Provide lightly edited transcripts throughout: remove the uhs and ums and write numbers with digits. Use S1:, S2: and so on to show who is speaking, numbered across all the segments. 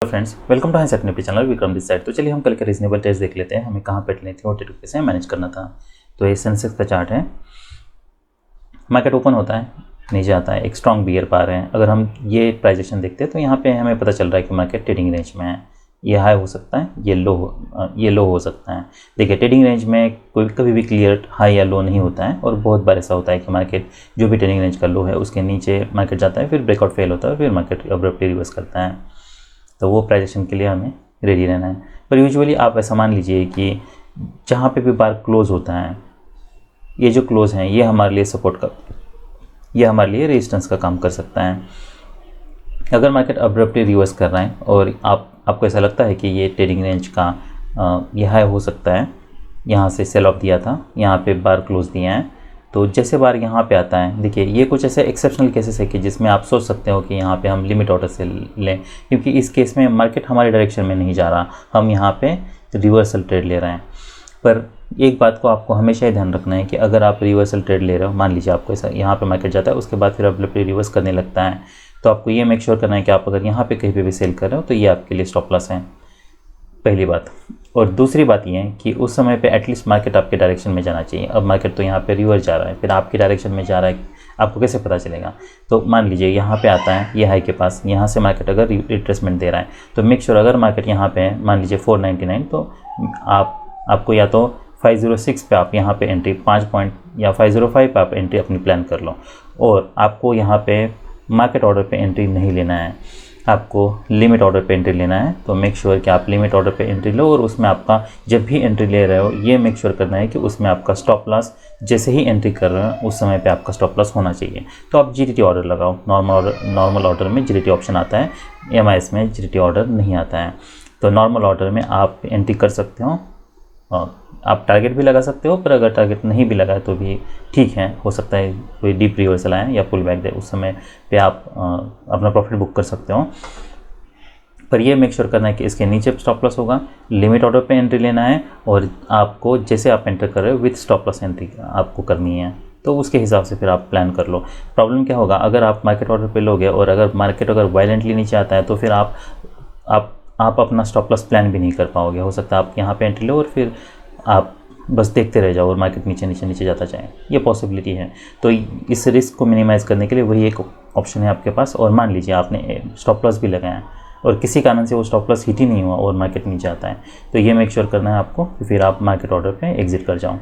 S1: Friends, welcome to high set Nifty channel Vikram this side. तो चलिए हम कल के रीजनेबल टेस्ट देख लेते हैं, हमें कहाँ पे लेनी थी और ट्रेड कैसे मैनेज करना था। तो ये सेंसेक्स का चार्ट है, मार्केट ओपन होता है, नीचे आता है, एक स्ट्रॉन्ग बियर पा रहे हैं। अगर हम ये प्राइजेशन देखते हैं तो यहाँ पे हमें पता चल रहा है कि मार्केट ट्रेडिंग रेंज में है। ये हाई हो सकता है, ये लो हो सकता है। देखिए ट्रेडिंग रेंज में कोई कभी भी क्लियर हाई या लो नहीं होता है, और बहुत बार ऐसा होता है कि मार्केट जो भी ट्रेडिंग रेंज का लो है उसके नीचे मार्केट जाता है, फिर ब्रेकआउट फेल होता है, फिर मार्केट अब्रप्टली रिवर्स करता है। तो वो प्राइजेशन के लिए हमें रेडी रहना है। पर यूजुअली आप ऐसा मान लीजिए कि जहाँ पे भी बार क्लोज होता है, ये जो क्लोज हैं ये हमारे लिए ये हमारे लिए रेजिस्टेंस का काम कर सकता है। अगर मार्केट अब्रप्टली रिवर्स कर रहा है और आपको ऐसा लगता है कि ये ट्रेडिंग रेंज का ये हाई हो सकता है, यहाँ से सेल ऑफ दिया था, यहाँ पे बार क्लोज दिया है, तो जैसे बार यहाँ पे आता है, देखिए ये कुछ ऐसे एक्सेप्शनल केसेस है कि जिसमें आप सोच सकते हो कि यहाँ पे हम लिमिट ऑर्डर से लें, क्योंकि इस केस में मार्केट हमारे डायरेक्शन में नहीं जा रहा, हम यहाँ पे रिवर्सल ट्रेड ले रहे हैं। पर एक बात को आपको हमेशा ही ध्यान रखना है कि अगर आप रिवर्सल ट्रेड ले रहे हो, मान लीजिए आपको ऐसा यहाँ पे मार्केट जाता है, उसके बाद फिर अब्रप्टली रिवर्स करने लगता है, तो आपको ये मेक श्योर करना है कि आप अगर यहाँ पे कहीं पे भी सेल कर रहे हो तो ये आपके लिए स्टॉप लॉस है, पहली बात। और दूसरी बात ये है कि उस समय पे एटलीस्ट मार्केट आपके डायरेक्शन में जाना चाहिए। अब मार्केट तो यहाँ पे रिवर्स जा रहा है, फिर आपकी डायरेक्शन में जा रहा है, आपको कैसे पता चलेगा? तो मान लीजिए यहाँ पे आता है ये हाई के पास, यहाँ से मार्केट अगर रिट्रेसमेंट दे रहा है तो मेक श्योर अगर मार्केट यहाँ पे है, मान लीजिए 499, तो आपको या तो 506 पे आप यहाँ पे एंट्री 5 पॉइंट या 505 पे आप एंट्री अपनी प्लान कर लो। और आपको यहाँ पे मार्केट ऑर्डर पे एंट्री नहीं लेना है, आपको लिमिट ऑर्डर पे एंट्री लेना है। तो मेक श्योर कि आप लिमिट ऑर्डर पे एंट्री लो, और उसमें आपका जब भी एंट्री ले रहे हो ये मेक श्योर करना है कि उसमें आपका स्टॉप लॉस जैसे ही एंट्री कर रहे हो उस समय पे आपका स्टॉप लॉस होना चाहिए। तो आप जीटीटी ऑर्डर लगाओ, नॉर्मल ऑर्डर में जीटीटी ऑप्शन आता है, एमआईएस में जीटीटी ऑर्डर नहीं आता है। तो नॉर्मल ऑर्डर में आप एंट्री कर सकते हो, और आप टारगेट भी लगा सकते हो, पर अगर टारगेट नहीं भी लगाए तो भी ठीक है, हो सकता है कोई डीप रिवर्सल आए या पुल बैक दे, उस समय पे आप अपना प्रॉफिट बुक कर सकते हो। पर ये मेक श्योर करना है कि इसके नीचे स्टॉप लॉस होगा, लिमिट ऑर्डर पे एंट्री लेना है, और आपको जैसे आप एंटर कर रहे हो विथ स्टॉप लॉस एंट्री आपको करनी है, तो उसके हिसाब से फिर आप प्लान कर लो। प्रॉब्लम क्या होगा, अगर आप मार्केट ऑर्डर पे लोगे और अगर मार्केट वायलेंटली नीचे आता है तो फिर आप अपना स्टॉप लॉस प्लान भी नहीं कर पाओगे। हो सकता है आप यहाँ पे एंट्री लो और फिर आप बस देखते रह जाओ और मार्केट नीचे जाता जाए, ये पॉसिबिलिटी है। तो इस रिस्क को मिनिमाइज़ करने के लिए वही एक ऑप्शन है आपके पास। और मान लीजिए आपने स्टॉप लॉस भी लगाया और किसी कारण से वो स्टॉप लॉस हिट ही नहीं हुआ और मार्केट नीचे आता है, तो ये मेक श्योर करना है आपको कि फिर आप मार्केट ऑर्डर पे एग्जिट कर जाओ।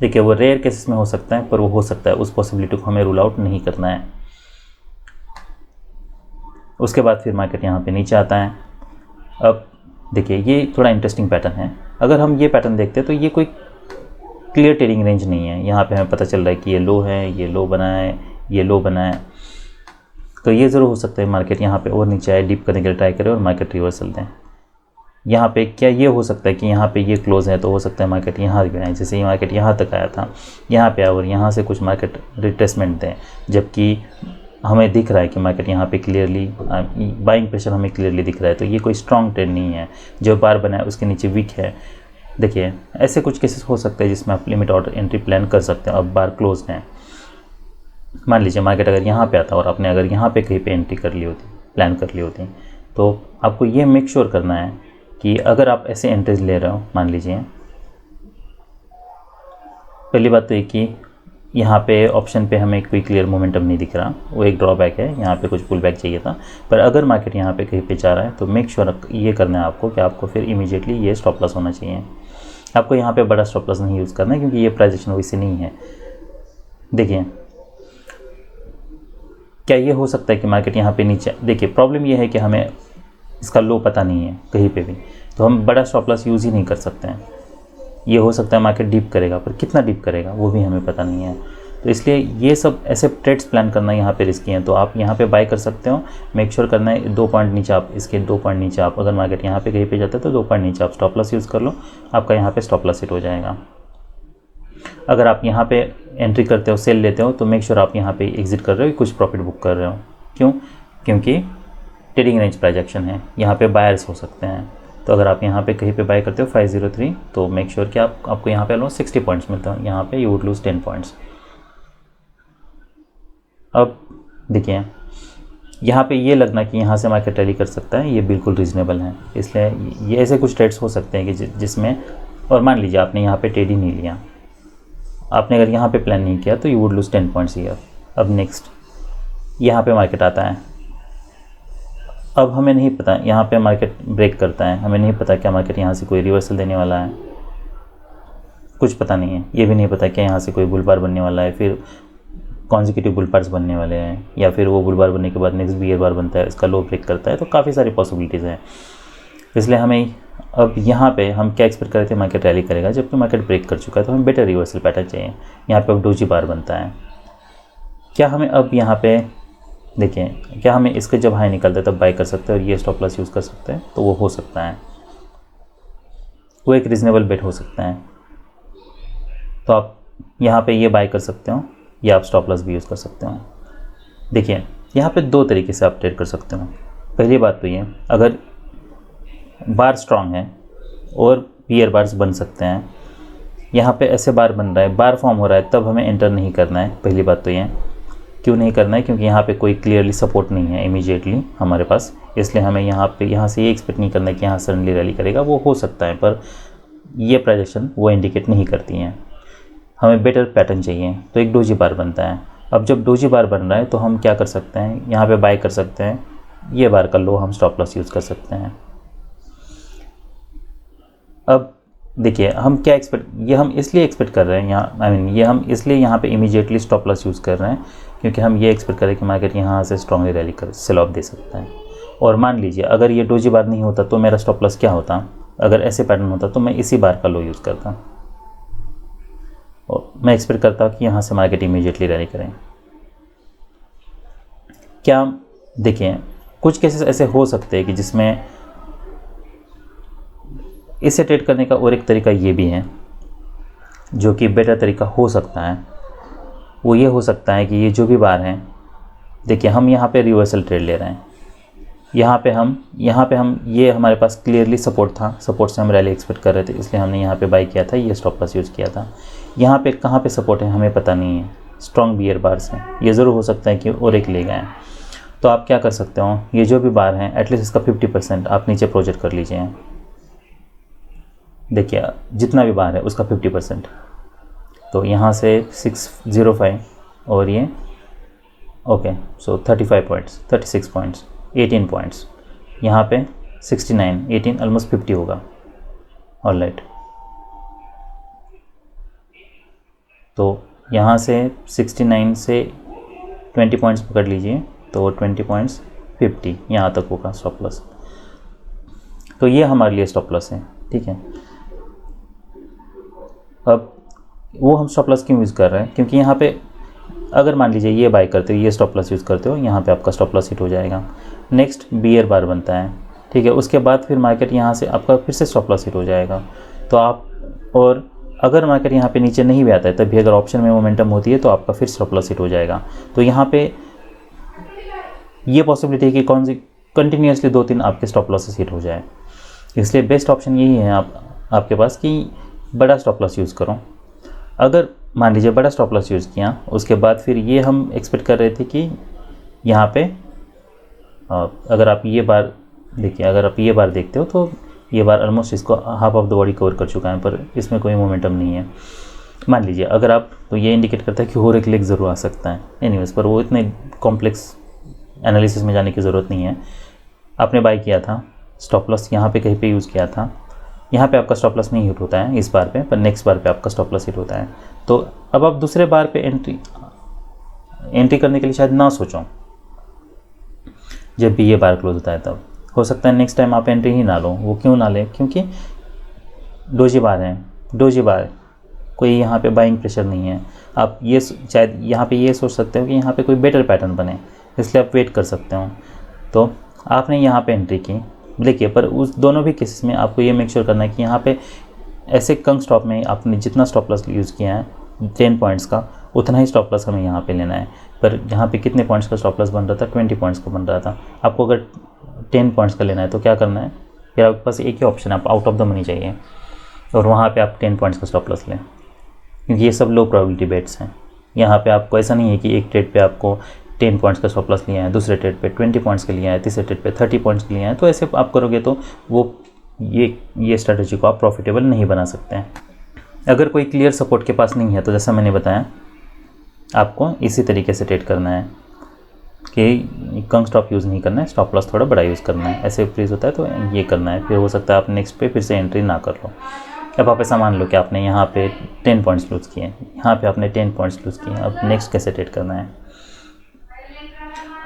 S1: देखिए वो रेयर केसेस में हो सकता है, पर वो हो सकता है, उस पॉसिबिलिटी को हमें रूल आउट नहीं करना है। उसके बाद फिर मार्केट यहाँ पे नीचे आता है। अब देखिए ये थोड़ा इंटरेस्टिंग पैटर्न है, अगर हम ये पैटर्न देखते हैं तो ये कोई क्लियर ट्रेडिंग रेंज नहीं है। यहाँ पे हमें पता चल रहा है कि ये लो है, ये लो बना है, ये लो बना है, तो ये ज़रूर हो सकता है मार्केट यहाँ पे और नीचे आए, डीप करने के लिए ट्राई करे और मार्केट रिवर्सल दें। यहाँ पे क्या ये हो सकता है कि यहाँ पे ये क्लोज है, तो हो सकता है मार्केट यहाँ भी आए, जैसे ये मार्केट यहाँ तक आया था, यहाँ पे आया और यहाँ से कुछ मार्केट रिट्रेसमेंट दें, जबकि हमें दिख रहा है कि मार्केट यहाँ पे क्लियरली बाइंग प्रेशर हमें क्लियरली दिख रहा है। तो ये कोई स्ट्रॉन्ग ट्रेंड नहीं है, जो बार बना है उसके नीचे वीक है। देखिए ऐसे कुछ केसेस हो सकते हैं जिसमें आप लिमिट ऑर्डर एंट्री प्लान कर सकते हो। अब बार क्लोज हैं, मान लीजिए मार्केट अगर यहाँ पे आता और आपने अगर यहाँ पे कहीं पे एंट्री कर ली होती, प्लान कर ली होती, तो आपको ये मेक श्योर करना है कि अगर आप ऐसे एंट्रीज ले रहे हो, मान लीजिए पहली बात तो ये कि यहाँ पे ऑप्शन पे हमें कोई क्लियर मोमेंटम नहीं दिख रहा, वो एक ड्रॉबैक है, यहाँ पे कुछ पुल बैक चाहिए था। पर अगर मार्केट यहाँ पे कहीं पे जा रहा है तो मेक श्योर ये करना है आपको कि आपको फिर इमीडिएटली ये स्टॉप लॉस होना चाहिए। आपको यहाँ पे बड़ा स्टॉप लॉस नहीं यूज़ करना है, क्योंकि ये प्राइजेशन वैसे नहीं है। देखिए क्या ये हो सकता है कि मार्केट यहाँ पे नीचे, देखिए प्रॉब्लम ये है कि हमें इसका लो पता नहीं है कहीं पे भी, तो हम बड़ा स्टॉप लॉस यूज़ ही नहीं कर सकते हैं। ये हो सकता है मार्केट डीप करेगा, पर कितना डीप करेगा वो भी हमें पता नहीं है। तो इसलिए ये सब ऐसे ट्रेड्स प्लान करना यहाँ पे रिस्की है। तो आप यहाँ पे बाय कर सकते हो, मेक श्योर करना है 2 पॉइंट नीचे आप, इसके 2 पॉइंट नीचे आप, अगर मार्केट यहाँ पे कहीं पे जाता है तो 2 पॉइंट नीचे आप स्टॉप लॉस यूज़ कर लो, आपका यहाँ पे स्टॉप लॉस हिट हो जाएगा। अगर आप यहाँ पे एंट्री करते हो, सेल लेते हो, तो मेक श्योर आप यहाँ पे एग्जिट कर रहे हो, कुछ प्रॉफिट बुक कर रहे हो। क्यों? क्योंकि ट्रेडिंग रेंज प्राइस एक्शन है, यहाँ पे बायर्स हो सकते हैं। तो अगर आप यहाँ पे कहीं पे बाय करते हो 503, तो मेक श्योर कि आपको यहाँ पे ऑलमोस्ट 60 पॉइंट्स मिलते हैं, यहाँ पे यू वुड लूज 10 पॉइंट्स। अब देखिए यहाँ पे ये लगना कि यहाँ से मार्केट रैली कर सकता है, ये बिल्कुल रीज़नेबल है। इसलिए ये ऐसे कुछ ट्रेड्स हो सकते हैं कि जिसमें, और मान लीजिए आपने यहाँ पे ट्रेड ही नहीं लिया, आपने अगर यहाँ पे प्लान नहीं किया तो you would lose 10 points year. अब नेक्स्ट यहाँ पे मार्केट आता है, अब हमें नहीं पता, यहाँ पे मार्केट ब्रेक करता है, हमें नहीं पता क्या मार्केट यहाँ से कोई रिवर्सल देने वाला है, कुछ पता नहीं है। ये भी नहीं पता क्या यहाँ से कोई बुल बार बनने वाला है, फिर कॉन्जिक्यूटिव बुल बार्स बनने वाले हैं, या फिर वो बुल बार बनने के बाद नेक्स्ट बियर बार बनता है, इसका लो ब्रेक करता है। तो काफ़ी सारी पॉसिबिलिटीज़ हैं। इसलिए हमें अब यहाँ पे हम क्या एक्सपेक्ट कर रहे थे, मार्केट रैली करेगा, जबकि मार्केट ब्रेक कर चुका है, तो हमें बेटर रिवर्सल पैटर्न चाहिए। यहाँ पे अब डोजी बार बनता है, क्या हमें अब यहाँ पे देखिए, क्या हमें इसके जब हाई निकलता है तब बाय कर सकते हैं और ये स्टॉप लॉस यूज़ कर सकते हैं, तो वो हो सकता है, वो एक रीज़नेबल बेट हो सकता है। तो आप यहाँ पे ये बाय कर सकते हो या आप स्टॉप लॉस भी यूज़ कर सकते हो। देखिए यहाँ पे दो तरीके से आप ट्रेड कर सकते हो। पहली बात तो ये, अगर बार स्ट्रांग है और बियर बार्स बन सकते हैं, यहाँ पे ऐसे बार बन रहा है, बार फॉर्म हो रहा है, तब हमें एंटर नहीं करना है। पहली बात तो ये, क्यों नहीं करना है, क्योंकि यहाँ पे कोई क्लियरली सपोर्ट नहीं है इमीडिएटली हमारे पास, इसलिए हमें यहाँ से ये एक्सपेक्ट नहीं करना है कि यहाँ सडनली रैली करेगा। वो हो सकता है, पर ये प्रोजेक्शन वो इंडिकेट नहीं करती हैं। हमें बेटर पैटर्न चाहिए, तो एक डोजी बार बनता है। अब जब डोजी बार बन रहा है तो हम क्या कर सकते हैं, यहाँ पे बाय कर सकते हैं, ये बार का लो हम स्टॉप लॉस यूज़ कर सकते हैं। अब देखिए हम क्या एक्सपेक्ट, ये हम इसलिए एक्सपेक्ट कर रहे हैं यहाँ, ये हम इसलिए यहाँ पे इमीडिएटली स्टॉप लॉस यूज़ कर रहे हैं, क्योंकि हम ये एक्सपेक्ट कर रहे हैं कि मार्केट यहाँ से स्ट्रांगली रैली कर सेल ऑफ दे सकता है। और मान लीजिए अगर ये डोजी बार नहीं होता तो मेरा स्टॉप लॉस क्या होता, अगर ऐसे पैटर्न होता तो मैं इसी बार का लो यूज़ करता और मैं एक्सपेक्ट करता कि यहाँ से मार्केट इमीडिएटली रैली करें। क्या देखिए कुछ केसेस ऐसे हो सकते हैं कि जिसमें इसे ट्रेड करने का और एक तरीका ये भी है, जो कि बेटर तरीका हो सकता है। वो ये हो सकता है कि ये जो भी बार हैं, देखिए हम यहाँ पे रिवर्सल ट्रेड ले रहे हैं, यहाँ पे हम ये हमारे पास क्लियरली सपोर्ट था, सपोर्ट से हम रैली एक्सपेक्ट कर रहे थे, इसलिए हमने यहाँ पे बाई किया था, ये स्टॉप लॉस यूज़ किया था। यहाँ पे कहाँ पे सपोर्ट है हमें पता नहीं है, स्ट्रॉन्ग बियर बार्स हैं, ये ज़रूर हो सकता है कि और एक ले गए। तो आप क्या कर सकते हो, ये जो भी बार हैं एटलीस्ट इसका 50% आप नीचे प्रोजेक्ट कर लीजिए। देखिए जितना भी बार है उसका 50%, तो यहाँ से 605 और ये ओके, सो 35 पॉइंट्स, 36 पॉइंट्स, 18 पॉइंट्स, यहाँ पे 69, 18 ऑलमोस्ट 50 होगा। ऑलराइट, तो यहाँ से 69 से 20 पॉइंट्स पकड़ लीजिए, तो 20 पॉइंट्स 50 यहाँ तक होगा स्टॉप लॉस। तो ये हमारे लिए स्टॉप लॉस है, ठीक है। अब वो हम स्टॉप लॉस क्यों यूज़ कर रहे हैं, क्योंकि यहाँ पे अगर मान लीजिए ये बाय करते हो, ये स्टॉप लॉस यूज़ करते हो, यहाँ पे आपका स्टॉप लॉस हिट हो जाएगा। नेक्स्ट बियर बार बनता है, ठीक है, उसके बाद फिर मार्केट यहाँ से आपका फिर से स्टॉप लॉस हिट हो जाएगा। तो आप, और अगर मार्केट यहाँ पे नीचे नहीं भी आता है तब भी अगर ऑप्शन में मोमेंटम होती है तो आपका फिर स्टॉप लॉस हिट हो जाएगा। तो यहाँ पे ये पॉसिबिलिटी है कि कौन सी कंटिन्यूसली 2-3 आपके स्टॉप लॉसेस हिट हो जाए। इसलिए बेस्ट ऑप्शन यही है आपके पास कि बड़ा स्टॉप लॉस यूज़ करो। अगर मान लीजिए बड़ा स्टॉप लॉस यूज़ किया, उसके बाद फिर ये हम एक्सपेक्ट कर रहे थे कि यहाँ पे अगर आप ये बार देखिए, अगर आप ये बार देखते हो तो ये बार ऑलमोस्ट इसको half of the body cover कर चुका है, पर इसमें कोई मोमेंटम नहीं है। मान लीजिए अगर आप, तो ये इंडिकेट करता है कि और एक लेग ज़रूर आ सकता है एनीवेज, पर वो इतने कॉम्प्लेक्स एनालिसिस में जाने की ज़रूरत नहीं है। आपने बाय किया था, स्टॉप लॉस यहाँ पे कहीं पे यूज़ किया था, यहाँ पे आपका स्टॉप लॉस नहीं हिट होता है इस बार पे, पर नेक्स्ट बार पे आपका स्टॉप लॉस हिट होता है। तो अब आप दूसरे बार पे एंट्री करने के लिए शायद ना सोचो, जब भी ये बार क्लोज होता है तब हो सकता है नेक्स्ट टाइम आप एंट्री ही ना लो। वो क्यों ना लें, क्योंकि डोजी बार हैं, डोजी बार कोई यहाँ पे बाइंग प्रेशर नहीं है। आप ये शायद यहाँ पे ये सोच सकते हो कि यहाँ पे कोई बेटर पैटर्न बने, इसलिए आप वेट कर सकते हो। तो आपने यहाँ पे एंट्री की, देखिए, पर उस दोनों भी केसेस में आपको ये मेक श्योर करना है कि यहाँ पे ऐसे कम स्टॉप में आपने जितना स्टॉप लॉस यूज़ किया है 10 पॉइंट्स का, उतना ही स्टॉप लॉस हमें यहाँ पे लेना है। पर यहाँ पे कितने पॉइंट्स का स्टॉप लॉस बन रहा था, 20 पॉइंट्स का बन रहा था। आपको अगर 10 पॉइंट्स का लेना है तो क्या करना है, फिर आपके पास एक ही ऑप्शन है, आप आउट ऑफ द मनी चाहिए और वहाँ पे आप 10 पॉइंट्स का स्टॉप लॉस लें, क्योंकि ये सब लो प्रोबेबिलिटी बेट्स हैं। यहाँ पे आपको ऐसा नहीं है कि एक ट्रेड पे आपको 10 पॉइंट्स का स्टॉप लॉस लिया है, दूसरे ट्रेड पे 20 पॉइंट्स के लिया है, तीसरे ट्रेड पे 30 पॉइंट्स के लिया है, तो ऐसे आप करोगे तो वो ये स्ट्रेटजी को आप प्रॉफिटेबल नहीं बना सकते हैं। अगर कोई क्लियर सपोर्ट के पास नहीं है तो जैसा मैंने बताया आपको इसी तरीके से ट्रेड करना है कि कम स्टॉप यूज़ नहीं करना है, स्टॉप लॉस थोड़ा बड़ा यूज़ करना है। ऐसे फ्रीज होता है तो ये करना है, फिर हो सकता है आप नेक्स्ट पे फिर से एंट्री ना कर लो। अब आप ऐसा मान लो कि आपने यहाँ पे 10 पॉइंट्स लूज़ किए, यहाँ पे आपने 10 पॉइंट्स लूज़ किए, अब नेक्स्ट कैसे ट्रेड करना है।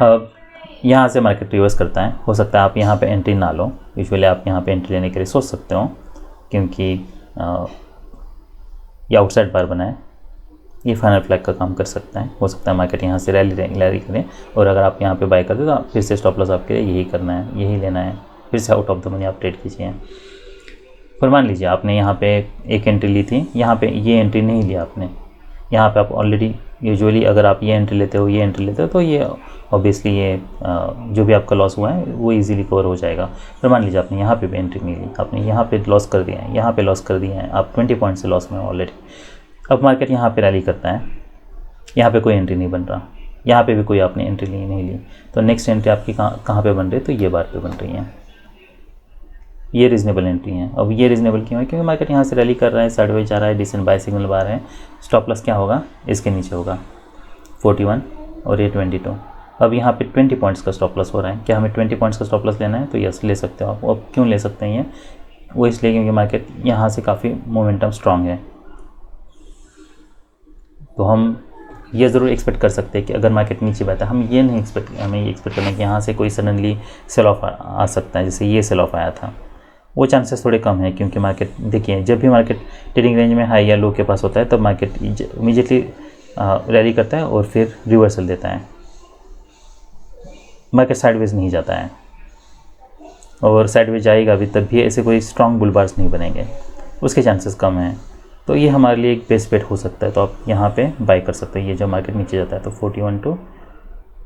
S1: अब यहाँ से मार्केट रिवर्स करता है, हो सकता है आप यहाँ पे एंट्री ना लो। यूजुअली आप यहाँ पे एंट्री लेने के लिए सोच सकते हो क्योंकि ये आउटसाइड बार बना है, ये फाइनल फ्लैग का काम कर सकता है। हो सकता है मार्केट यहाँ से रैली करें और अगर आप यहाँ पे बाय कर दो तो फिर से स्टॉप लॉस आपके लिए यही करना है, यही लेना है, फिर से आउट ऑफ द मनी आप ट्रेड कीजिए। पर मान लीजिए आपने यहाँ पे एक एंट्री ली थी, यहाँ पे ये एंट्री नहीं लिया आपने, यहाँ पे आप ऑलरेडी यूजुअली अगर आप ये एंट्री लेते हो, ये एंट्री लेते हो तो ये ऑब्वियसली ये जो भी आपका लॉस हुआ है वो इजीली कवर हो जाएगा। पर मान लीजिए आपने यहाँ पे भी एंट्री नहीं ली, आपने यहाँ पे लॉस कर दिया है, यहाँ पे लॉस कर दिया है, आप 20 पॉइंट से लॉस में ऑलरेडी। अब मार्केट यहाँ पे रैली करता है, यहाँ पे कोई एंट्री नहीं बन रहा, यहाँ पे भी कोई आपने एंट्री नहीं ली, तो नेक्स्ट एंट्री आपकी कहाँ पे बन रही है, तो ये बार पे बन रही है, ये रीजनेबल एंट्री है। अब ये रीजनेबल क्यों है, क्योंकि मार्केट यहाँ से रैली कर रहा है, साइडवेज जा रहा है, डिसेंट बाय सिग्नल बार है। स्टॉप लॉस क्या होगा, इसके नीचे होगा 41 और ये 22। अब यहाँ पे 20 पॉइंट्स का स्टॉप लॉस हो रहा है, क्या हमें 20 पॉइंट्स का स्टॉप लॉस लेना है, तो यस ले सकते हो आप। अब क्यों ले सकते हैं ये, वो इसलिए क्योंकि मार्केट यहाँ से काफ़ी मोमेंटम स्ट्रांग है। तो हम ये ज़रूर एक्सपेक्ट कर सकते हैं कि अगर मार्केट नीचे बहता है, हम ये नहीं एक्सपेक्ट, हमें ये एक्सपेक्ट करना है कि यहाँ से कोई सडनली सेल ऑफ आ सकता है, जैसे ये सेल ऑफ आया था, वो चांसेस थोड़े कम है। क्योंकि मार्केट देखिए, जब भी मार्केट ट्रेडिंग रेंज में हाई या लो के पास होता है तब मार्केट इमीडिएटली रैली करता है और फिर रिवर्सल देता है, मार्केट साइडवेज नहीं जाता है, और साइडवेज जाएगा भी तब भी ऐसे कोई स्ट्रॉन्ग बुल बार्स नहीं बनेंगे, उसके चांसेस कम हैं। तो ये हमारे लिए एक बेस्ट बेट हो सकता है, तो आप यहाँ पे बाय कर सकते हैं। ये जब मार्केट नीचे जाता है तो 41 टू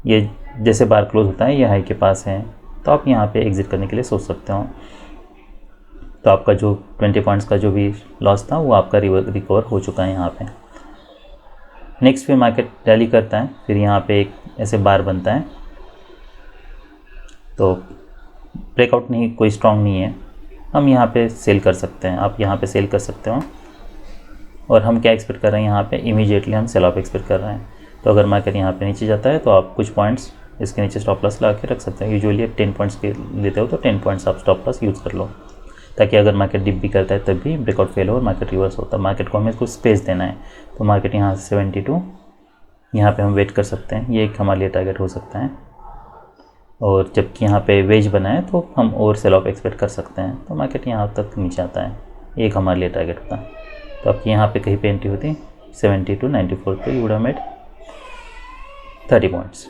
S1: ये जैसे बार क्लोज होता है ये हाई के पास है, तो आप यहाँ पे एग्जिट करने के लिए सोच सकते हो। तो आपका जो 20 पॉइंट्स का जो भी लॉस था वो आपका रिकवर हो चुका है यहाँ पे। नेक्स्ट फिर मार्केट रैली करता है, फिर यहाँ पे एक ऐसे बार बनता है, तो ब्रेकआउट नहीं, कोई स्ट्रॉन्ग नहीं है, हम यहाँ पे सेल कर सकते हैं, आप यहाँ पे सेल कर सकते हो। और हम क्या एक्सपेक्ट कर रहे हैं, यहाँ पे इमीडिएटली हम सेल ऑफ एक्सपेक्ट कर रहे हैं। तो अगर मार्केट यहाँ पे नीचे जाता है तो आप कुछ पॉइंट्स इसके नीचे स्टॉप लॉस ला के रख सकते हैं। यूजुअली 10 पॉइंट्स के लेते हो तो 10 पॉइंट्स आप स्टॉप लॉस यूज़ कर लो, ताकि अगर मार्केट डिप भी करता है तब भी ब्रेकआउट फेल हो और मार्केट रिवर्स होता है। मार्केट को हमें कुछ स्पेस देना है, तो मार्केट यहाँ से 72 यहाँ पे हम वेट कर सकते हैं, ये एक हमारे लिए टारगेट हो सकता है। और जबकि यहाँ पे वेज बना है तो हम और सेल ऑफ एक्सपेक्ट कर सकते हैं, तो मार्केट यहाँ तक नीचे आता है, एक हमारे लिए टारगेट होता है। तो आपकी यहाँ पे कहीं पे एंट्री होती 70 to 94 पे, you would have made 30 points.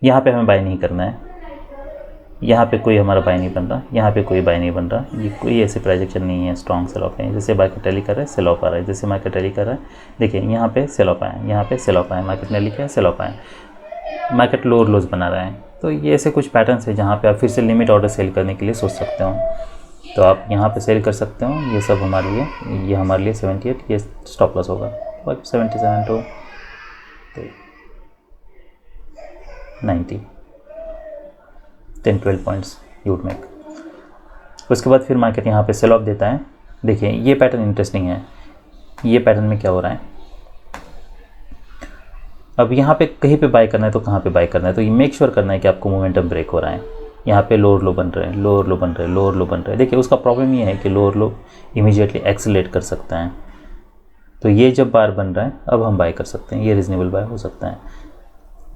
S1: यहाँ पे हमें बाय नहीं करना है, यहाँ पे कोई हमारा बाय नहीं बन रहा, यहाँ पे कोई बाय नहीं बन रहा, ये कोई ऐसे प्रोजेक्शन नहीं है स्ट्रॉन्ग सेल ऑफ है। जैसे मार्केट रैली कर रहा है सेल ऑफ आ रहा है, जैसे मार्केट रैली कर रहा है, देखिए यहाँ पे सेल ऑफ आया, यहाँ पे सेल ऑफ आया, मार्केट रैली किया सेल ऑफ आया, मार्केट लोअर लोज बना रहा है। तो ये ऐसे कुछ पैटर्न्स है जहाँ पे आप फिर से लिमिट ऑर्डर सेल करने के लिए सोच सकते हो, तो आप यहाँ पे सेल कर सकते हो। ये सब हमारे लिए, ये हमारे लिए 78 ये स्टॉप लॉस होगा, 77 to 90, 10-12 points you would make. उसके बाद फिर मार्केट यहाँ पे सेल ऑफ देता है। देखिए ये पैटर्न इंटरेस्टिंग है, ये पैटर्न में क्या हो रहा है, अब यहाँ पे कहीं पे बाय करना है तो कहाँ पे बाय करना है, तो ये मेक श्योर करना है कि आपको मोमेंटम ब्रेक हो रहा है। यहाँ पे लोअर लो बन रहे हैं, लोअर लो बन रहे हैं, लोअर लो बन रहे हैं। देखिए उसका प्रॉब्लम ये है कि लोअर लो इमीडिएटली एक्सेलरेट कर सकता है, तो ये जब बार बन रहा है अब हम बाय कर सकते हैं, ये रीजनेबल बाय हो सकता है।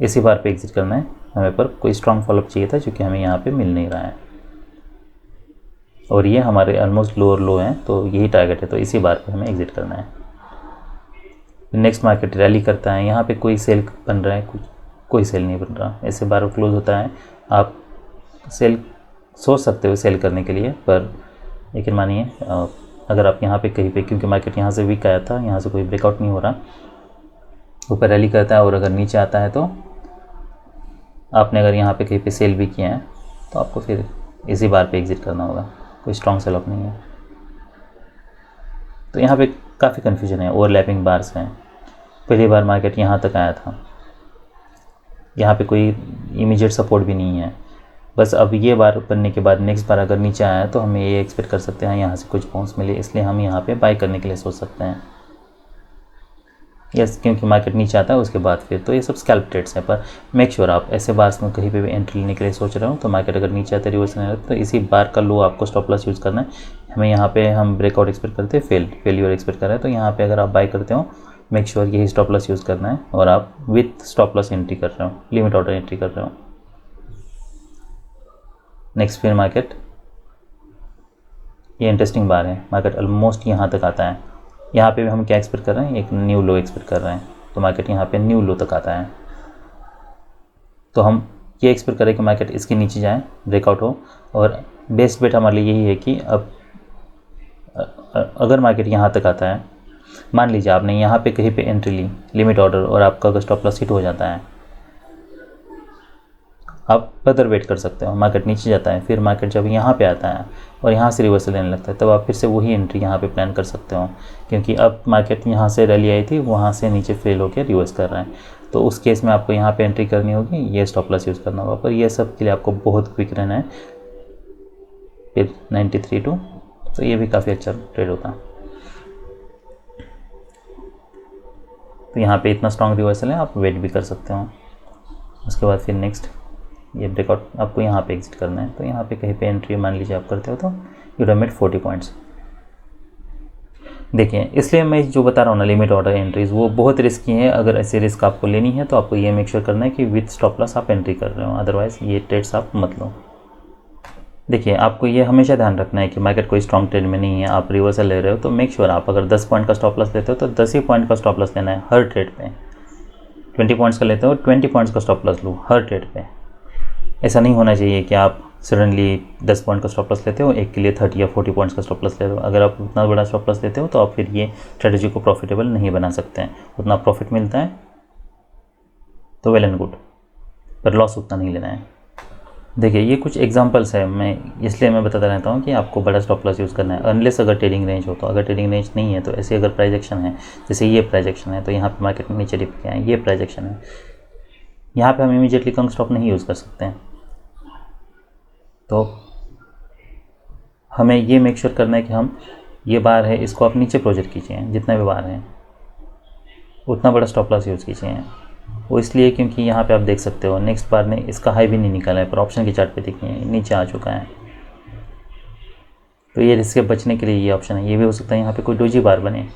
S1: इसी बार पे एग्जिट करना है हमें, पर कोई स्ट्रॉन्ग फॉलोअप चाहिए था जो कि हमें यहाँ पे मिल नहीं रहा है, और ये हमारे ऑलमोस्ट लोअर लो हैं, तो यही टारगेट है, तो इसी बार पे हमें एग्जिट करना है। नेक्स्ट मार्केट रैली करता है, यहाँ पे कोई सेल बन रहा है, कोई सेल नहीं बन रहा, ऐसे बार क्लोज होता है। आप सेल सोच सकते हो सेल करने के लिए, पर लेकिन मानिए अगर आप यहाँ पे कहीं पे, क्योंकि मार्केट यहाँ से वीक आया था, यहाँ से कोई ब्रेकआउट नहीं हो रहा, ऊपर रैली करता है और अगर नीचे आता है तो आपने अगर यहाँ पे कहीं पे सेल भी किया है तो आपको फिर इसी बार पे एग्जिट करना होगा, कोई स्ट्रॉन्ग सेल ऑफ नहीं है। तो यहाँ पे काफ़ी कन्फ्यूजन है, ओवरलैपिंग बार्स हैं, पहली बार मार्केट यहाँ तक आया था, यहाँ पे कोई इमीडिएट सपोर्ट भी नहीं है। बस अब ये बार बनने के बाद नेक्स्ट बार अगर नीचे आया तो हमें ये एक्सपेक्ट कर सकते हैं यहाँ से कुछ बाउंस मिले, इसलिए हम यहाँ पे बाय करने के लिए सोच सकते हैं। यस, क्योंकि मार्केट नीचे आता है उसके बाद फिर तो ये सब स्कैल्प ट्रेड्स हैं। पर मेक श्योर आप ऐसे बार्स में कहीं पे भी एंट्री लेने के लिए सोच रहे हो तो मार्केट अगर नीचे आता है रिवर्स नहीं आता तो इसी बार का लो आपको स्टॉप लॉस यूज़ करना है। हमें यहाँ पे हम ब्रेकआउट एक्सपेक्ट करते हैं, फेलियर एक्सपेक्ट कर रहे हैं, तो यहाँ पे अगर आप बाय करते हो मेक श्योर यही स्टॉप लॉस यूज़ करना है और आप विथ स्टॉप लॉस एंट्री कर रहे हो, लिमिट ऑर्डर एंट्री कर रहे हो। नेक्स्ट फिर मार्केट, ये इंटरेस्टिंग बार है, मार्केट ऑलमोस्ट यहाँ तक आता है। यहाँ पे भी हम क्या एक्सपेक्ट कर रहे हैं, एक न्यू लो एक्सपेक्ट कर रहे हैं, तो मार्केट यहाँ पे न्यू लो तक आता है। तो हम ये एक्सपेक्ट करें कि मार्केट इसके नीचे जाए, ब्रेकआउट हो, और बेस्ट बेट हमारे लिए यही है कि अब अगर मार्केट यहाँ तक आता है, मान लीजिए आपने यहाँ पे कहीं पे एंट्री ली लिमिट ऑर्डर और आपका अगर स्टॉप लॉस हिट हो जाता है, आप फर्दर वेट कर सकते हो। मार्केट नीचे जाता है, फिर मार्केट जब यहाँ पे आता है और यहाँ से रिवर्सल लेने लगता है तब आप फिर से वही एंट्री यहाँ पे प्लान कर सकते हो, क्योंकि अब मार्केट यहाँ से रैली आई थी, वहाँ से नीचे फेल होकर रिवर्स कर रहा है, तो उस केस में आपको यहाँ पे एंट्री करनी होगी, ये स्टॉप लॉस यूज़ करना होगा। पर ये सब के लिए आपको बहुत क्विक रहना है। फिर 93.2, तो ये भी काफ़ी अच्छा ट्रेड होता है। तो यहाँ पे इतना स्ट्रॉन्ग रिवर्सल है, आप वेट भी कर सकते हो। उसके बाद फिर नेक्स्ट ये ब्रेकआउट आपको यहाँ पे एग्जिट करना है, तो यहाँ पे कहीं पे एंट्री मान लीजिए आप करते हो तो यू हैव मेड 40 पॉइंट्स। देखिए, इसलिए मैं जो बता रहा हूँ ना लिमिट ऑर्डर एंट्रीज वो बहुत रिस्की है। अगर ऐसे रिस्क आपको लेनी है तो आपको ये मेक श्योर करना है कि विथ स्टॉप लॉस आप एंट्री कर रहे हो, अदरवाइज ये ट्रेड्स आप मत लो। देखिए, आपको ये हमेशा ध्यान रखना है कि मार्केट कोई स्ट्रॉन्ग ट्रेड में नहीं है, आप रिवर्सल ले रहे हो तो मेक श्योर आप अगर 10 पॉइंट का स्टॉप लॉस लेते हो तो 10 ही पॉइंट का स्टॉप लॉस लेना है हर ट्रेड पे। 20 पॉइंट्स का लेते हो 20 पॉइंट्स का स्टॉप लॉस लो हर ट्रेड पे। ऐसा नहीं होना चाहिए कि आप सडनली 10 पॉइंट का स्टॉप लॉस लेते हो, एक के लिए 30 या 40 पॉइंट्स का स्टॉप लॉस लेते हो। अगर आप उतना बड़ा स्टॉप लॉस लेते हो तो आप फिर ये स्ट्रेटजी को प्रॉफिटेबल नहीं बना सकते हैं। उतना प्रॉफिट मिलता है तो वेल एंड गुड, पर लॉस उतना नहीं लेना है। देखिए, ये कुछ एग्जांपल्स है, इसलिए मैं बताता रहता हूँ कि आपको बड़ा स्टॉप लॉस यूज़ करना है अनलेस अगर ट्रेडिंग रेंज हो। तो अगर ट्रेडिंग रेंज नहीं है तो ऐसे अगर प्राइस एक्शन है, जैसे ये प्राइस एक्शन है तो यहाँ पे मार्केट में नीचे डिप किया है, ये प्राइस एक्शन है, यहाँ पे हम इमीडिएटली कम स्टॉप नहीं यूज़ कर सकते हैं। तो हमें ये मेक श्योर करना है कि हम ये बार है इसको आप नीचे प्रोजेक्ट कीजिए, जितना भी बार है उतना बड़ा स्टॉप लॉस यूज़ कीजिए। वो इसलिए क्योंकि यहाँ पे आप देख सकते हो नेक्स्ट बार ने इसका हाई भी नहीं निकाला है, पर ऑप्शन के चार्ट पे देखिए नीचे आ चुका है। तो ये रिस्क से बचने के लिए ये ऑप्शन है। ये भी हो सकता है यहाँ पे कोई डोजी बार बने,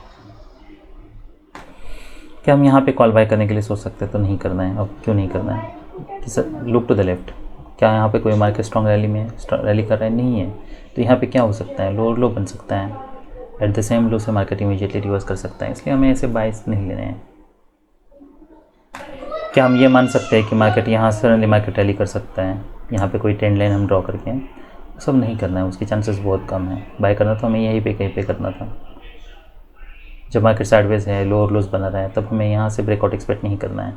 S1: क्या हम यहाँ पे कॉल बाय करने के लिए सोच सकते हैं? तो नहीं करना है। अब क्यों नहीं करना है कि sir look to the left, क्या यहाँ पे कोई मार्केट स्ट्रॉन्ग रैली में रैली कर रहा है? नहीं है। तो यहाँ पे क्या हो सकता है, लो बन सकता है, एट द सेम लो से मार्केट इमीडिएटली रिवर्स कर सकता है, इसलिए हमें ऐसे बाइस नहीं लेने हैं। क्या हम ये मान सकते हैं कि मार्केट यहाँ सडनली मार्केट रैली कर सकता है, यहाँ पे कोई ट्रेंड लाइन हम ड्रॉ करके? सब नहीं करना है, उसके चांसेस बहुत कम है। बाय करना तो हमें यहीं पे कहीं पे करना था। जब मार्केट साइडवेज है, लोअर लोज बना रहा है, तब हमें यहाँ से ब्रेकआउट एक्सपेक्ट नहीं करना है।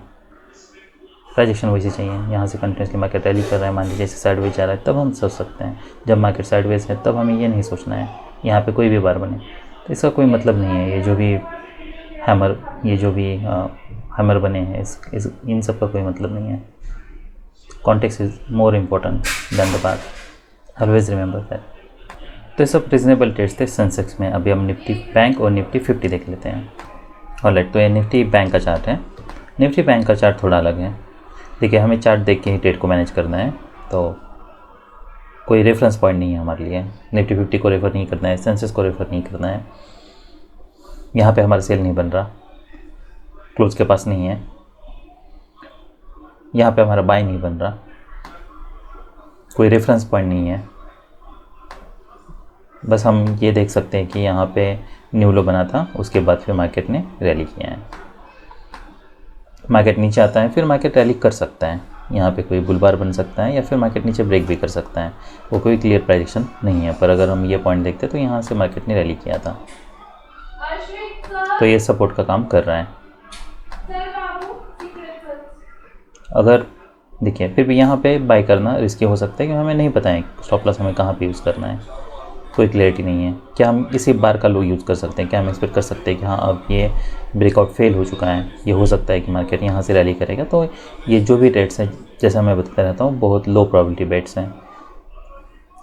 S1: प्राइजेक्शन वैसे चाहिए, यहाँ से कंटिन्यूसली मार्केट रैली कर रहा है, मान लीजिए जैसे साइडवेज जा रहा है, तब हम सोच सकते हैं। जब मार्केट साइडवेज है तब हमें ये नहीं सोचना है यहाँ पे कोई भी बार बने, तो इसका कोई मतलब नहीं है। ये जो भी हैमर बने हैं इन सब का कोई मतलब नहीं है। Context is more important than the bar, always remember that. तो ये सब रीजनेबल ट्रेड्स थे सेंसेक्स में। अभी हम निफ्टी बैंक और निफ्टी 50 देख लेते हैं। ऑलराइट, तो ये निफ्टी बैंक का चार्ट है। निफ्टी बैंक का चार्ट थोड़ा अलग है। देखिए, हमें चार्ट देख के ही ट्रेड को मैनेज करना है, तो कोई रेफरेंस पॉइंट नहीं है हमारे लिए। निफ्टी 50 को रेफर नहीं करना है, सेंसेक्स को रेफर नहीं करना है। यहाँ पे हमारा सेल नहीं बन रहा, क्लोज के पास नहीं है, यहाँ पे हमारा बाय नहीं बन रहा, कोई रेफरेंस पॉइंट नहीं है। बस हम ये देख सकते हैं कि यहाँ पे न्यू लो बना था, उसके बाद फिर मार्केट ने रैली किया है। मार्केट नीचे आता है, फिर मार्केट रैली कर सकता है, यहाँ पे कोई बुल बार बन सकता है या फिर मार्केट नीचे ब्रेक भी कर सकता है। वो कोई क्लियर प्राइजेक्शन नहीं है। पर अगर हम ये पॉइंट देखते हैं तो यहाँ से मार्केट ने रैली किया था, तो ये सपोर्ट का काम कर रहा है। अगर देखिए, फिर भी यहाँ पे बाय करना रिस्की हो सकता है, क्योंकि हमें नहीं पता है स्टॉप लॉस हमें कहाँ पे यूज़ करना है। कोई क्लैरिटी नहीं है। क्या हम इसी बार का लो यूज़ कर सकते हैं? क्या हम एक्सपेक्ट कर सकते हैं कि हाँ अब ये ब्रेकआउट फेल हो चुका है, ये हो सकता है कि मार्केट यहाँ से रैली करेगा? तो ये जो भी रेट्स हैं, जैसा मैं बताता रहता हूँ, बहुत लो प्रोबेबिलिटी बेट्स हैं।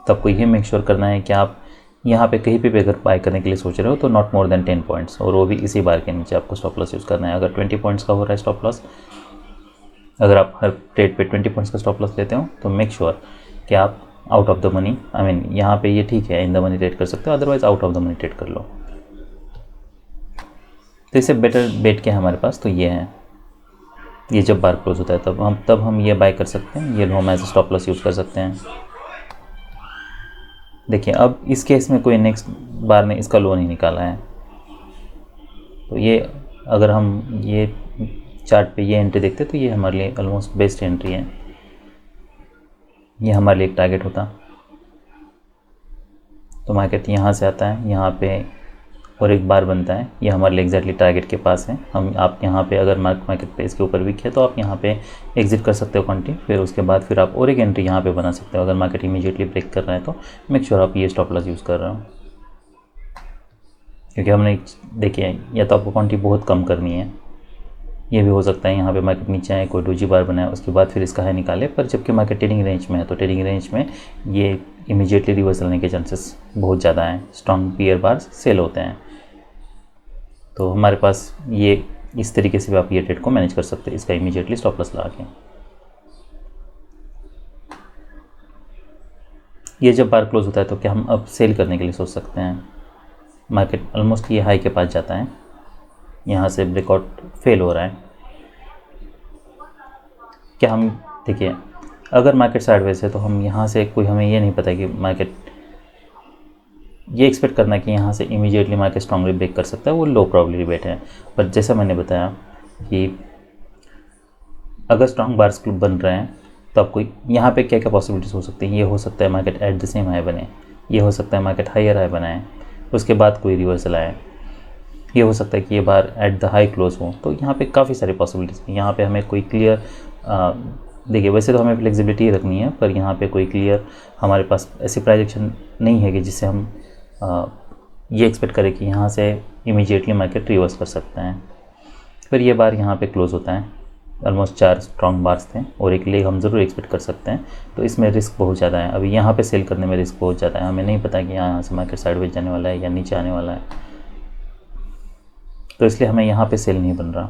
S1: तो आपको ये मेक श्योर करना है कि आप यहाँ पे कहीं पे अगर बाय करने के लिए सोच रहे हो तो नॉट मोर देन 10 पॉइंट्स, और वो भी इसी बार के नीचे आपको स्टॉप लॉस यूज़ करना है। अगर 20 पॉइंट्स का हो रहा है स्टॉप लॉस, अगर आप हर ट्रेड पे 20 पॉइंट्स का स्टॉप लॉस लेते हो तो मेक श्योर कि आप out of the money, I mean यहाँ पे ये ठीक है इन द मनी ट्रेड कर सकते हो, otherwise out of the money trade कर लो। तो इससे बेटर बेट क्या है हमारे पास, तो ये है, ये जब बार क्लोज होता है तब हम ये बाय कर सकते हैं, ये हम एज स्टॉप लॉस यूज़ कर सकते हैं। देखिए अब इस केस में कोई नेक्स्ट बार ने इसका लो नहीं निकाला है, तो ये अगर हम ये चार्ट पे ये एंट्री देखते तो ये हमारे लिए ऑलमोस्ट बेस्ट एंट्री है, ये हमारे लिए एक टारगेट होता। तो मार्केट यहाँ से आता है, यहाँ पे और एक बार बनता है, ये हमारे लिए एग्जैक्टली टारगेट के पास है। आप यहाँ पे अगर मार्केट पे इसके ऊपर वीक है तो आप यहाँ पे एग्जिट कर सकते हो क्वांटिटी, फिर उसके बाद फिर आप और एक एंट्री यहाँ पे बना सकते हो। अगर मार्केट इमीडिएटली ब्रेक कर रहा है तो मेक श्योर आप ये स्टॉप लॉस यूज़ कर रहे हो, क्योंकि हमने देखिए या तो आपको क्वांटिटी बहुत कम करनी है, ये भी हो सकता है यहाँ पे मार्केट नीचे आए, कोई डोजी बार बनाए, उसके बाद फिर इसका हाई निकाले, पर जबकि मार्केट ट्रेडिंग रेंज में है तो ट्रेडिंग रेंज में ये इमीडिएटली रिवर्स लेने के चांसेस बहुत ज़्यादा हैं, स्ट्रॉन्ग पियर बार सेल होते हैं। तो हमारे पास ये इस तरीके से भी आप ये ट्रेड को मैनेज कर सकते हैं, इसका इमीडिएटली स्टॉप लॉस लगा के। ये जब बार क्लोज होता है तो क्या हम अब सेल करने के लिए सोच सकते हैं? मार्केट ऑलमोस्ट ये हाई के पास जाता है, यहाँ से ब्रेकआउट फेल हो रहा है, क्या हम देखिए अगर मार्केट साइडवेज है तो हम यहाँ से कोई, हमें ये नहीं पता कि मार्केट, ये एक्सपेक्ट करना कि यहाँ से इमीडिएटली मार्केट स्ट्रांगली ब्रेक कर सकता है, वो लो प्रोबेबिलिटी बेट है। पर जैसा मैंने बताया कि अगर स्ट्रांग बार्स क्लब बन रहे हैं तो आपको यहाँ पे क्या क्या पॉसिबिलिटीज़ हो सकती हैं। ये हो सकता है market at the same high बने, ये हो सकता है मार्केट हायर हाई बनाए, उसके बाद कोई रिवर्सल आए, ये हो सकता है कि ये बार एट द हाई क्लोज हो। तो यहाँ पे काफ़ी सारी पॉसिबिलिटीज़ हैं। यहाँ पे हमें कोई क्लियर देखिए वैसे तो हमें फ्लेक्सिबिलिटी रखनी है, पर यहाँ पे कोई क्लियर हमारे पास ऐसी प्राइस एक्शन नहीं है कि जिससे हम ये एक्सपेक्ट करें कि यहाँ से इमीडिएटली मार्केट रिवर्स कर सकते हैं। फिर ये बार यहाँ पे क्लोज होता है, ऑलमोस्ट 4 स्ट्रॉन्ग बार्स थे और एक लेग हम ज़रूर एक्सपेक्ट कर सकते हैं, तो इसमें रिस्क बहुत ज़्यादा है। अभी यहाँ पे सेल करने में रिस्क बहुत ज़्यादा है, हमें नहीं पता कि यहाँ से मार्केट साइडवेज जाने वाला है या नीचे आने वाला है, तो इसलिए हमें यहाँ पे सेल नहीं बन रहा।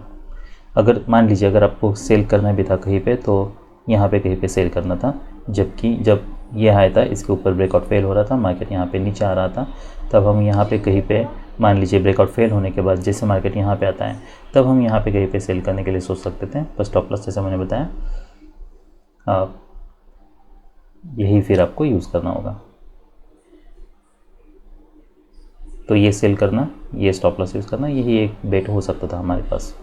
S1: अगर मान लीजिए अगर आपको सेल करना भी था कहीं पे, तो यहाँ पे कहीं पे सेल करना था, जबकि जब ये हाई था इसके ऊपर ब्रेकआउट फेल हो रहा था, मार्केट यहाँ पे नीचे आ रहा था, तब हम यहाँ पे कहीं पे मान लीजिए ब्रेकआउट फेल होने के बाद जैसे मार्केट यहाँ पे आता है तब हम यहाँ पे कहीं पे सेल करने के लिए सोच सकते थे। बस स्टॉप लॉस जैसे मैंने बताया यही फिर आपको यूज़ करना होगा। तो ये सेल करना, ये स्टॉप लॉस यूज़ करना, यही एक बेट हो सकता था हमारे पास,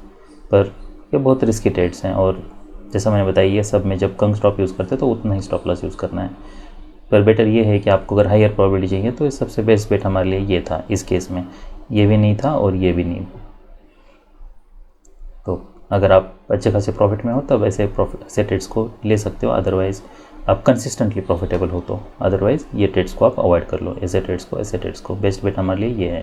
S1: पर ये बहुत रिस्की ट्रेड्स हैं। और जैसा मैंने बताया ये सब में जब कम स्टॉप यूज़ करते हैं तो उतना ही स्टॉप लॉस यूज़ करना है। पर बेटर ये है कि आपको अगर हायर प्रोबेबिलिटी चाहिए तो सबसे बेस्ट बेट हमारे लिए ये था। इस केस में ये भी नहीं था और ये भी नहीं। तो अगर आप अच्छे खासे प्रॉफिट में हो तब ऐसे ट्रेड्स को ले सकते हो, अदरवाइज़ आप कंसिस्टेंटली प्रॉफिटेबल हो तो, अदरवाइज़ ये ट्रेड्स को आप अवॉइड कर लो। ऐसे ट्रेड्स को बेस्ट बेट हमारे लिए ये है।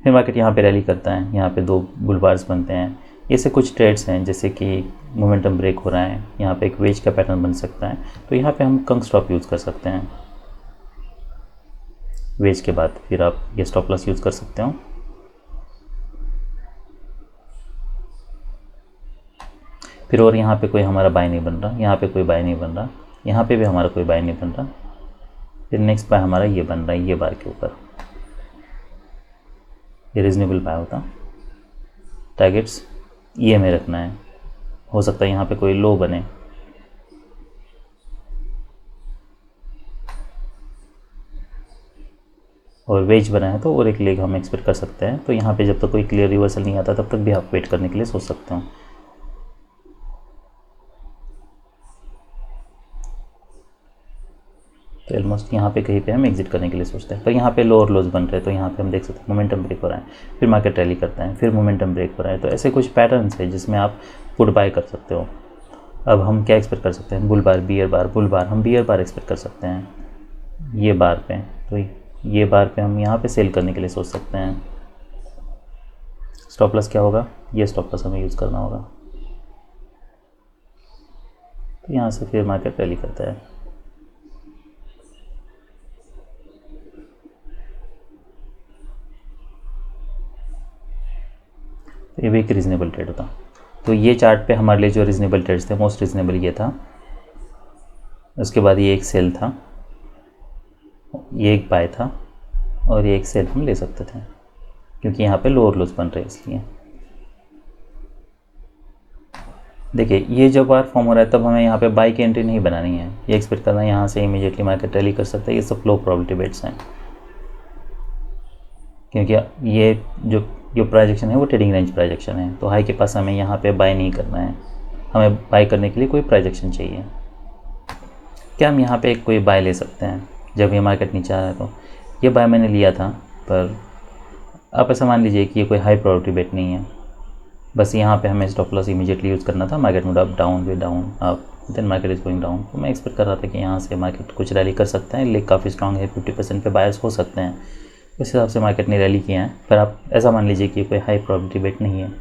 S1: फिर मार्केट यहाँ पे रैली करता है, यहाँ पे 2 बुल बार्स बनते हैं। ऐसे कुछ ट्रेड्स हैं जैसे कि मोमेंटम ब्रेक हो रहा है, यहाँ पे एक वेज का पैटर्न बन सकता है, तो यहाँ पे हम कम स्टॉप यूज़ कर सकते हैं। वेज के बाद फिर आप ये स्टॉप लॉस यूज़ कर सकते हो। फिर और यहाँ पे कोई हमारा बाय नहीं बन रहा, यहाँ पे कोई बाय नहीं बन रहा, यहाँ पे भी हमारा कोई बाय नहीं बन रहा। फिर नेक्स्ट बाय हमारा ये बन रहा है, ये बार के ऊपर ये रीजनेबल बाय होता। टारगेट्स ये में रखना है, हो सकता है यहाँ पे कोई लो बने, और वेज बना है तो और एक लेग हम एक्सपेक्ट कर सकते हैं। तो यहाँ पे जब तक कोई क्लियर रिवर्सल नहीं आता तब तक भी आप वेट करने के लिए सोच सकते हो। तो ऑलमोस्ट यहाँ पे कहीं पे हम एग्जिट करने के लिए सोचते हैं, पर यहाँ पे लो और लोज बन रहे हैं, तो यहाँ पे हम देख सकते हैं मोमेंटम ब्रेक हो रहा है, फिर मार्केट रैली करता है, फिर मोमेंटम ब्रेक हो रहा है। तो ऐसे कुछ पैटर्न्स है जिसमें आप पुट बाय कर सकते हो। अब हम क्या एक्सपेक्ट कर सकते हैं? बुल बार, बियर बार, बुल बार, हम बियर बार एक्सपेक्ट कर सकते हैं। ये बार पे, तो ये बार पे हम यहाँ पे सेल करने के लिए सोच सकते हैं। स्टॉप लॉस क्या होगा, ये स्टॉप लॉस हमें यूज़ करना होगा। तो यहाँ से फिर मार्केट रैली करता है। तो ये भी एक रीज़नेबल ट्रेड होता। तो ये चार्ट पे हमारे लिए जो रीज़नेबल ट्रेड्स थे, मोस्ट रीज़नेबल ये था। उसके बाद ये एक सेल था, ये एक बाय था, और ये एक सेल हम ले सकते थे क्योंकि यहाँ पे लोअर लोज बन रहे इसलिए। देखिए ये जब बार फॉर्म हो रहा है तब हमें यहाँ पे बाय की एंट्री नहीं बनानी है, ये एक्सपेक्ट करना है यहाँ से इमीडिएटली मार्केट रैली कर सकता है। ये सब लो प्रोबेबिलिटी बेट्स हैं क्योंकि ये जो प्रोजेक्शन है वो ट्रेडिंग रेंज प्रोजेक्शन है। तो हाई के पास हमें यहाँ पे बाय नहीं करना है, हमें बाय करने के लिए कोई प्रोजेक्शन चाहिए। क्या हम यहाँ पे कोई बाय ले सकते हैं जब ये मार्केट नीचे आ रहा है? तो ये बाय मैंने लिया था, पर आप ऐसा मान लीजिए कि ये कोई हाई प्रोबेबिलिटी बेट नहीं है। बस यहाँ पे हमें स्टॉप लॉस इमीडिएटली यूज़ करना था। Market mood up down way down up, then market is going down. तो मैं एक्सपेक्ट कर रहा था कि यहाँ से मार्केट कुछ रैली कर सकता है, लेग काफ़ी स्ट्रांग है, 50% पे बायर्स हो सकते हैं। उस हिसाब से मार्केट ने रैली किया है। पर आप ऐसा मान लीजिए कि कोई हाई प्रोबेबिलिटी बेट नहीं है।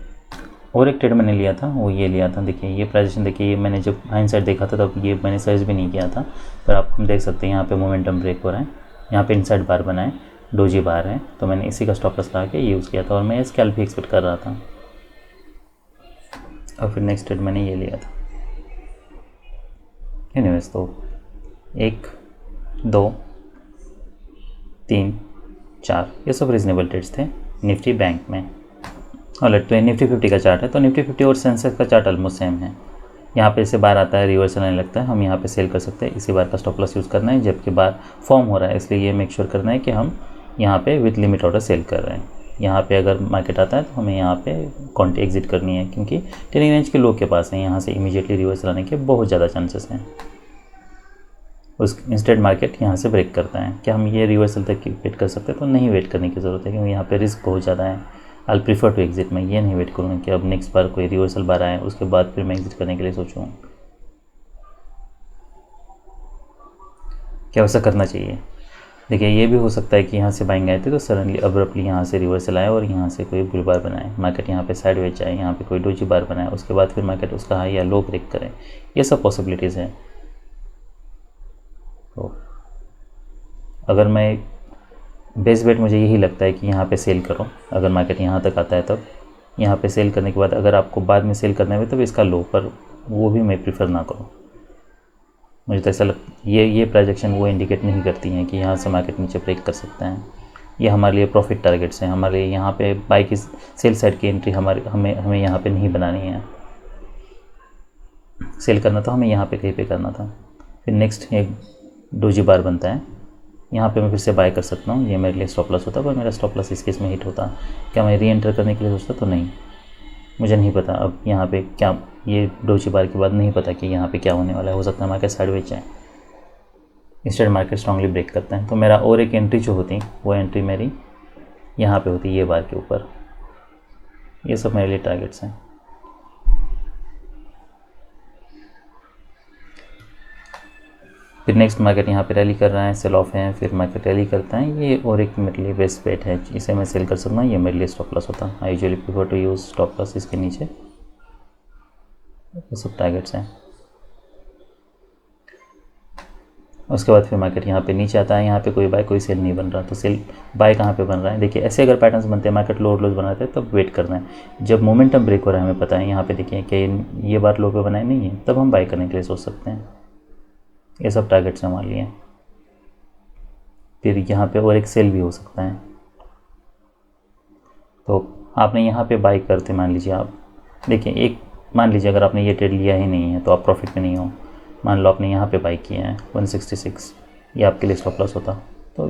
S1: और एक ट्रेड मैंने लिया था, वो ये लिया था। देखिए ये प्राइजेशन, देखिए ये मैंने जब हाइंडसाइड देखा था तब ये मैंने सर्च भी नहीं किया था, पर आप हम देख सकते हैं यहाँ पे मोमेंटम ब्रेक हो रहा है, यहाँ पे इनसाइड बार बना है, डोजी बार है। तो मैंने इसी का स्टॉप लॉस लगा के यूज़ किया था और मैं स्कैल्प भी एक्सपेक्ट कर रहा था। और फिर नेक्स्ट ट्रेड मैंने ये लिया था। एनीवेज, तो 1 2 3 4 ये सब रीजनेबल ट्रेड्स थे निफ्टी बैंक में। और तो निफ्टी 50 का चार्ट है, तो निफ्टी 50 और सेंसेक्स का चार्ट ऑलमोस्ट सेम है। यहाँ पे इसे बार आता है, रिवर्सल आने लगता है, हम यहाँ पे सेल कर सकते हैं। इसी बार का स्टॉप लॉस यूज़ करना है, जबकि बार फॉर्म हो रहा है, इसलिए ये मेक श्योर करना है कि हम यहाँ पे विद लिमिट ऑर्डर सेल कर रहे हैं। यहाँ पे अगर मार्केट आता है तो हमें यहाँ पे कॉन्टी एग्जिट करनी है क्योंकि ट्रेडिंग रेंज के लो के पास है, यहाँ से इमीडिएटली रिवर्सल आने के बहुत ज़्यादा चांसेस हैं। उस इंस्टेड मार्केट यहाँ से ब्रेक करता है। क्या हम ये रिवर्सल तक वेट कर सकते हैं? तो नहीं वेट करने की ज़रूरत है क्योंकि यहाँ पे रिस्क बहुत ज़्यादा है। I prefer to exit. मैं ये नहीं वेट करूँगा कि अब नेक्स्ट बार कोई रिवर्सल बार आए उसके बाद फिर मैं एग्जिट करने के लिए सोचूँ। क्या वैसा करना चाहिए? देखिए ये भी हो सकता है कि यहाँ से बाइंग आए थे तो सडनली अब्रप्टली यहाँ से रिवर्सल आए और यहाँ से कोई बुल बार बनाए, मार्केट यहाँ पे साइडवेज जाए, यहाँ पे कोई डोजी बार बनाए, उसके बाद फिर मार्केट उसका हाई या लो ब्रेक करे। ये सब पॉसिबिलिटीज़ हैं। तो अगर मैं बेस्ट बेट मुझे यही लगता है कि यहाँ पे सेल करो। अगर मार्केट यहाँ तक आता है तब यहाँ पे सेल करने के बाद अगर आपको बाद में सेल करना है तब इसका लो, पर वो भी मैं प्रीफर ना करूँ। मुझे तो ऐसा ये प्रोजेक्शन वो इंडिकेट नहीं करती हैं कि यहाँ से मार्केट नीचे ब्रेक कर सकता है। ये हमारे लिए प्रॉफिट टारगेट्स हैं। हमारे लिए यहाँ पे बाई की सेल साइड की एंट्री हमें यहाँ पे नहीं बनानी है। सेल करना तो हमें यहाँ पे कहीं पे करना था। फिर नेक्स्ट एक डोजी बार बनता है, यहाँ पे मैं फिर से बाय कर सकता हूँ। ये मेरे लिए स्टॉप लॉस होता, पर मेरा स्टॉप लॉस इस केस में हिट होता। क्या मैं री एंटर करने के लिए सोचता? तो नहीं, मुझे नहीं पता अब यहाँ पे क्या, ये डोजी बार के बाद नहीं पता कि यहाँ पे क्या होने वाला है। हो सकता है मार्केट साइडवेज जाए, इंस्टेड मार्केट स्ट्रांगली ब्रेक करता है। तो मेरा और एक एंट्री जो होती वो एंट्री मेरी यहाँ पे होती, ये बार के ऊपर। ये सब मेरे लिए टारगेट्स हैं। फिर नेक्स्ट मार्केट यहाँ पे रैली कर रहा है, सेल ऑफ है, फिर मार्केट रैली करता है। ये और एक मेरे लिए बेस्ट बेट है, इसे मैं सेल कर सकता हूँ। ये मेरे लिए स्टॉप लॉस होता है। I usually prefer to use stop loss इसके नीचे। ये सब टारगेट्स हैं। उसके बाद फिर मार्केट यहाँ पे नीचे आता है, यहाँ पे कोई बाय कोई सेल नहीं बन रहा। तो सेल बाय कहाँ पे बन रहा है? देखिए ऐसे अगर पैटर्न्स बनते हैं, मार्केट लोअर लोज बनाते हैं, तब वेट करना है। जब मोमेंटम ब्रेक हो रहा है हमें पता है, यहाँ पे देखिए कि ये बार लो पे बनाए नहीं है, तब हम बाय करने के लिए सोच सकते हैं। ये सब टारगेट्स हैं मान लिए। फिर यहाँ पे और एक सेल भी हो सकता है। तो आपने यहाँ पे बाय करते, मान लीजिए आप देखिए, एक मान लीजिए अगर आपने ये ट्रेड लिया ही नहीं है तो आप प्रॉफिट में नहीं हो। मान लो आपने यहाँ पे बाई किया है 166, ये आपके लिए स्टॉप लॉस होता, तो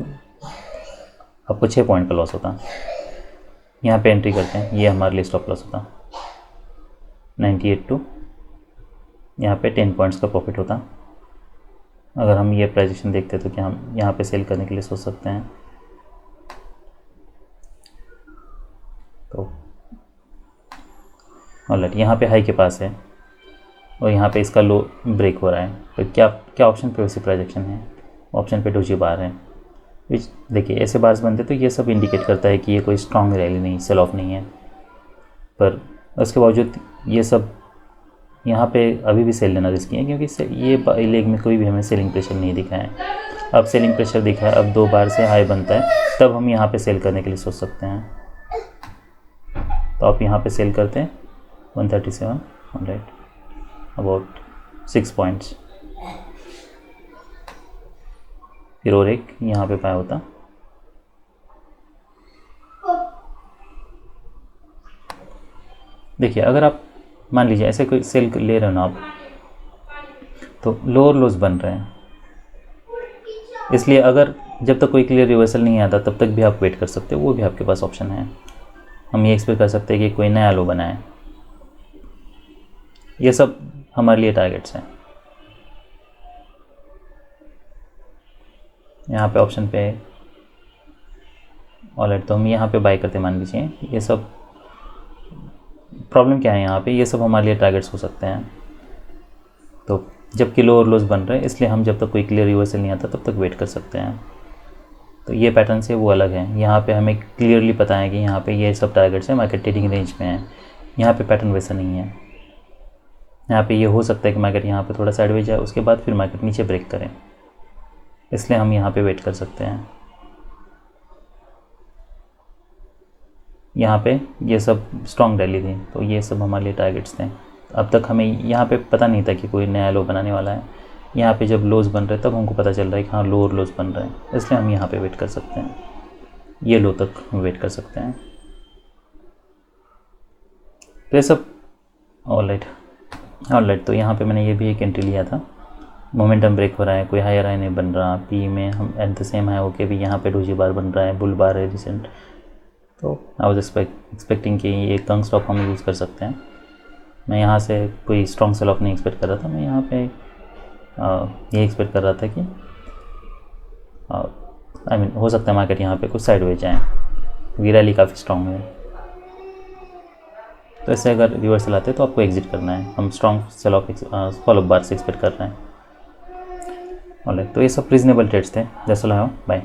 S1: आपको 6 पॉइंट का लॉस होता। यहाँ पे एंट्री करते हैं, ये हमारे लिए स्टॉप लॉस होता 98 टू, यहाँ पे 10 पॉइंट्स का प्रॉफिट होता। अगर हम ये प्राइजेशन देखते हैं तो क्या हम यहाँ पे सेल करने के लिए सोच सकते हैं? तो ऑलराइट, यहाँ पे हाई के पास है और यहाँ पे इसका लो ब्रेक हो रहा है, तो क्या ऑप्शन पे वैसी प्राइजेक्शन है? ऑप्शन पे डोजी बार है। विच देखिए ऐसे बार्स बनते तो ये सब इंडिकेट करता है कि ये कोई स्ट्रॉन्ग रैली नहीं, सेल ऑफ नहीं है। पर उसके बावजूद ये सब यहाँ पे अभी भी सेल लेना रिस्की है, क्योंकि ये लेग में कोई भी हमें सेलिंग प्रेशर नहीं दिखा है। अब सेलिंग प्रेशर दिखा है, अब 2 बार से हाई बनता है, तब हम यहाँ पे सेल करने के लिए सोच सकते हैं। तो आप यहाँ पे सेल करते हैं 137 ऑलराइट, अबाउट 6 पॉइंट्स। फिर और एक यहाँ पे पाया होता। देखिए अगर आप मान लीजिए ऐसे कोई सेल ले रहे हो ना आप, तो लोअर लोज बन रहे हैं, इसलिए अगर जब तक कोई क्लियर रिवर्सल नहीं आता तब तक भी आप वेट कर सकते हो, वो भी आपके पास ऑप्शन है। हम ये एक्सपेक्ट कर सकते हैं कि कोई नया लो बनाए। ये सब हमारे लिए टारगेट्स हैं। यहाँ पे ऑप्शन पे ऑलराइट, तो हम यहाँ पे बाय करते मान लीजिए। ये सब प्रॉब्लम क्या है यहाँ पे, ये सब हमारे लिए टारगेट्स हो सकते हैं। तो जबकि लोअर लोज बन रहे हैं, इसलिए हम जब तक कोई क्लियर रिवर्सल नहीं आता तब तक वेट कर सकते हैं। तो ये पैटर्न से वो अलग है। यहाँ पे हमें क्लियरली पता है कि यहाँ पे ये सब टारगेट्स हैं, मार्केट ट्रेडिंग रेंज में है। यहाँ पे पैटर्न वैसा नहीं है। यहाँ पे ये हो सकता है कि मार्केट यहाँ पे थोड़ा साइडवेज जाए, उसके बाद फिर मार्केट नीचे ब्रेक करें, इसलिए हम यहाँ पे वेट कर सकते हैं। यहाँ पे ये सब स्ट्रॉन्ग रैली थी, तो ये सब हमारे लिए टारगेट्स थे। अब तक हमें यहाँ पे पता नहीं था कि कोई नया लो बनाने वाला है। यहाँ पे जब लोज बन रहे हैं तब हमको पता चल रहा है कि हाँ लोअर लोज बन रहे हैं, इसलिए हम यहाँ पे वेट कर सकते हैं। ये लो तक हम वेट कर सकते हैं। तो ये सब ऑलराइट। तो यहाँ पे मैंने ये भी एक एंट्री लिया था। मोमेंटम ब्रेक हो रहा है, कोई हायर हाई नहीं बन रहा। पी में हम एट द सेम हाई होके भी यहाँ पे डोजी बार बन रहा है, बुल बार है रिसेंट। तो आई वाज एक्सपेक्टिंग कि ये कंग स्टॉप हम यूज़ कर सकते हैं। मैं यहाँ से कोई स्ट्रॉन्ग सेल ऑफ नहीं एक्सपेक्ट कर रहा था। मैं यहाँ पे ये एक्सपेक्ट कर रहा था कि आई मीन हो सकता है मार्केट यहाँ पे कुछ साइडवेज जाए, क्योंकि रैली काफ़ी स्ट्रॉन्ग है। तो ऐसे अगर रिवर्सल आते तो आपको एग्जिट करना है। हम strong sell off follow bar से एक्सपेक्ट कर रहे हैं। ऑलराइट, तो ये सब रीजनेबल ट्रेड्स थे। That's all I have. Bye.